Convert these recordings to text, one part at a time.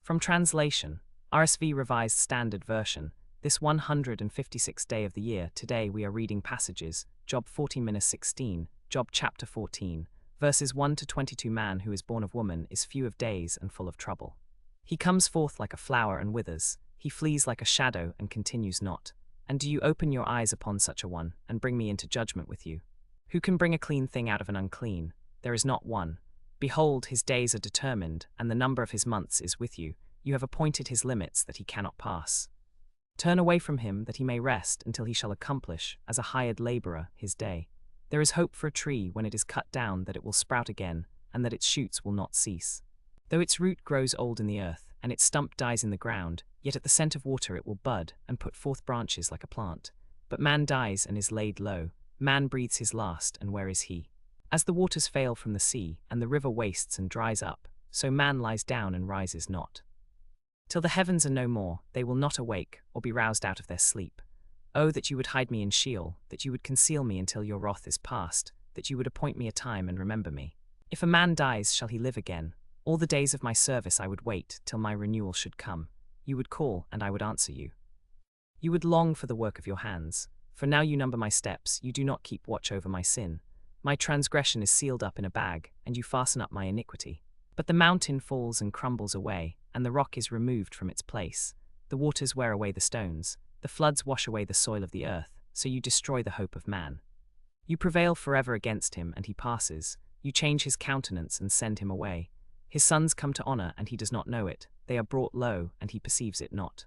From translation, RSV Revised Standard Version, this 156th day of the year, today we are reading passages, Job 14:16, Job chapter 14, verses 1 to 22. Man who is born of woman is few of days and full of trouble. He comes forth like a flower and withers, he flees like a shadow and continues not. And do you open your eyes upon such a one, and bring me into judgment with you? Who can bring a clean thing out of an unclean? There is not one. Behold, his days are determined, and the number of his months is with you. You have appointed his limits that he cannot pass. Turn away from him that he may rest until he shall accomplish, as a hired laborer, his day. There is hope for a tree when it is cut down that it will sprout again, and that its shoots will not cease. Though its root grows old in the earth, and its stump dies in the ground, yet at the scent of water it will bud, and put forth branches like a plant. But man dies and is laid low. Man breathes his last, and where is he? As the waters fail from the sea, and the river wastes and dries up, so man lies down and rises not. Till the heavens are no more, they will not awake, or be roused out of their sleep. Oh, that you would hide me in Sheol, that you would conceal me until your wrath is past, that you would appoint me a time and remember me. If a man dies, shall he live again? All the days of my service I would wait, till my renewal should come. You would call, and I would answer you. You would long for the work of your hands. For now you number my steps, you do not keep watch over my sin. My transgression is sealed up in a bag, and you fasten up my iniquity. But the mountain falls and crumbles away, and the rock is removed from its place. The waters wear away the stones, the floods wash away the soil of the earth, so you destroy the hope of man. You prevail forever against him, and he passes. You change his countenance and send him away. His sons come to honor, and he does not know it. They are brought low, and he perceives it not.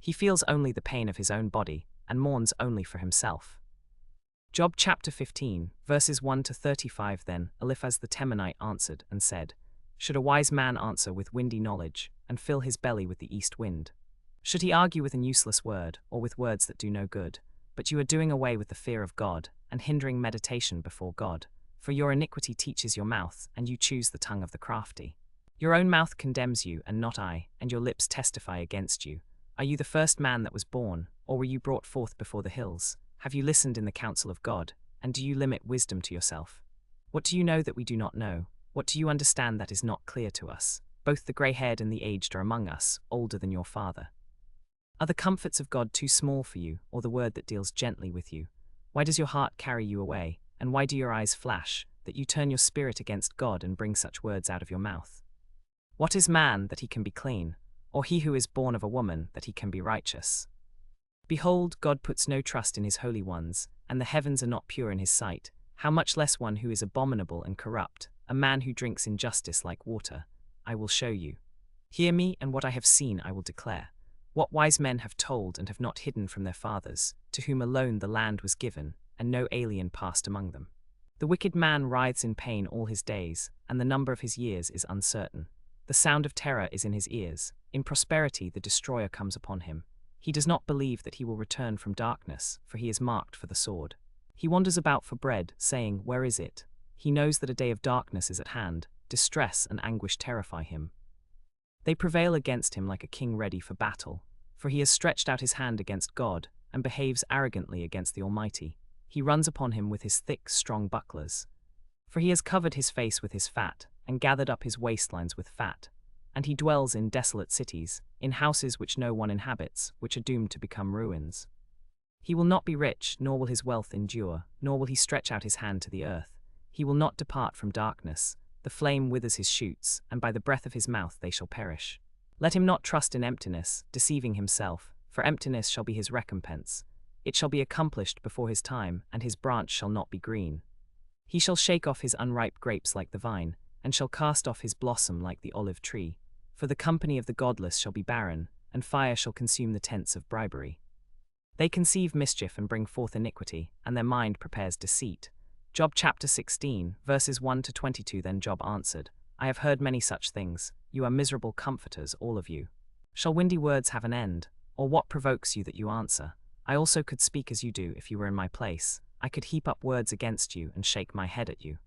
He feels only the pain of his own body, and mourns only for himself. Job chapter 15, verses 1 to 35. Then Eliphaz the Temanite answered and said, Should a wise man answer with windy knowledge, and fill his belly with the east wind? Should he argue with an useless word, or with words that do no good? But you are doing away with the fear of God, and hindering meditation before God. For your iniquity teaches your mouth, and you choose the tongue of the crafty. Your own mouth condemns you, and not I, and your lips testify against you. Are you the first man that was born, or were you brought forth before the hills? Have you listened in the counsel of God, and do you limit wisdom to yourself? What do you know that we do not know? What do you understand that is not clear to us? Both the grey-haired and the aged are among us, older than your father. Are the comforts of God too small for you, or the word that deals gently with you? Why does your heart carry you away, and why do your eyes flash, that you turn your spirit against God and bring such words out of your mouth? What is man that he can be clean, or he who is born of a woman that he can be righteous? Behold, God puts no trust in his holy ones, and the heavens are not pure in his sight. How much less one who is abominable and corrupt, a man who drinks injustice like water? I will show you. Hear me, and what I have seen I will declare. What wise men have told and have not hidden from their fathers, to whom alone the land was given, and no alien passed among them. The wicked man writhes in pain all his days, and the number of his years is uncertain. The sound of terror is in his ears. In prosperity the destroyer comes upon him. He does not believe that he will return from darkness, for he is marked for the sword. He wanders about for bread, saying, Where is it? He knows that a day of darkness is at hand. Distress and anguish terrify him. They prevail against him like a king ready for battle, for he has stretched out his hand against God, and behaves arrogantly against the Almighty. He runs upon him with his thick, strong bucklers. For he has covered his face with his fat, and gathered up his waistlines with fat. And he dwells in desolate cities, in houses which no one inhabits, which are doomed to become ruins. He will not be rich, nor will his wealth endure, nor will he stretch out his hand to the earth. He will not depart from darkness. The flame withers his shoots, and by the breath of his mouth they shall perish. Let him not trust in emptiness, deceiving himself, for emptiness shall be his recompense. It shall be accomplished before his time, and his branch shall not be green. He shall shake off his unripe grapes like the vine, and shall cast off his blossom like the olive tree. For the company of the godless shall be barren, and fire shall consume the tents of bribery. They conceive mischief and bring forth iniquity, and their mind prepares deceit. Job chapter 16, verses 1 to 22. Then Job answered, I have heard many such things. You are miserable comforters, all of you. Shall windy words have an end? Or what provokes you that you answer? I also could speak as you do if you were in my place. I could heap up words against you and shake my head at you.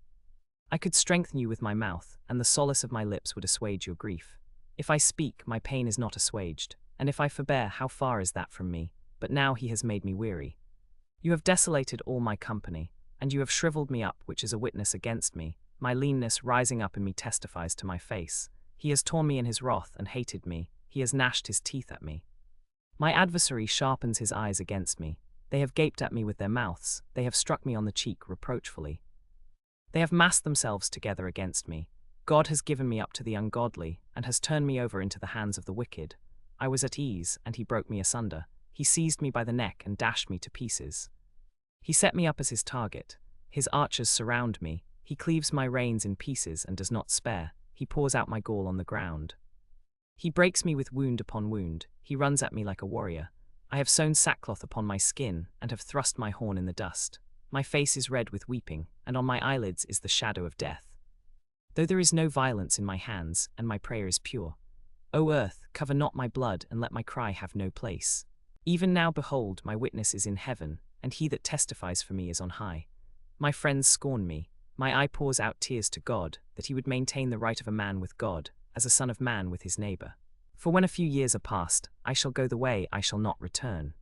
I could strengthen you with my mouth, and the solace of my lips would assuage your grief. If I speak, my pain is not assuaged, and if I forbear, how far is that from me? But now he has made me weary. You have desolated all my company, and you have shriveled me up, which is a witness against me. My leanness rising up in me testifies to my face. He has torn me in his wrath and hated me. he has gnashed his teeth at me. My adversary sharpens his eyes against me. They have gaped at me with their mouths, they have struck me on the cheek reproachfully. They have massed themselves together against me. God has given me up to the ungodly, and has turned me over into the hands of the wicked. I was at ease, and he broke me asunder. He seized me by the neck and dashed me to pieces. He set me up as his target. His archers surround me. He cleaves my reins in pieces and does not spare. He pours out my gall on the ground. He breaks me with wound upon wound. He runs at me like a warrior. I have sewn sackcloth upon my skin, and have thrust my horn in the dust. My face is red with weeping, and on my eyelids is the shadow of death. Though there is no violence in my hands, and my prayer is pure. O earth, cover not my blood, and let my cry have no place. Even now behold, my witness is in heaven, and he that testifies for me is on high. My friends scorn me. My eye pours out tears to God, that he would maintain the right of a man with God, as a son of man with his neighbor. For when a few years are past, I shall go the way I shall not return.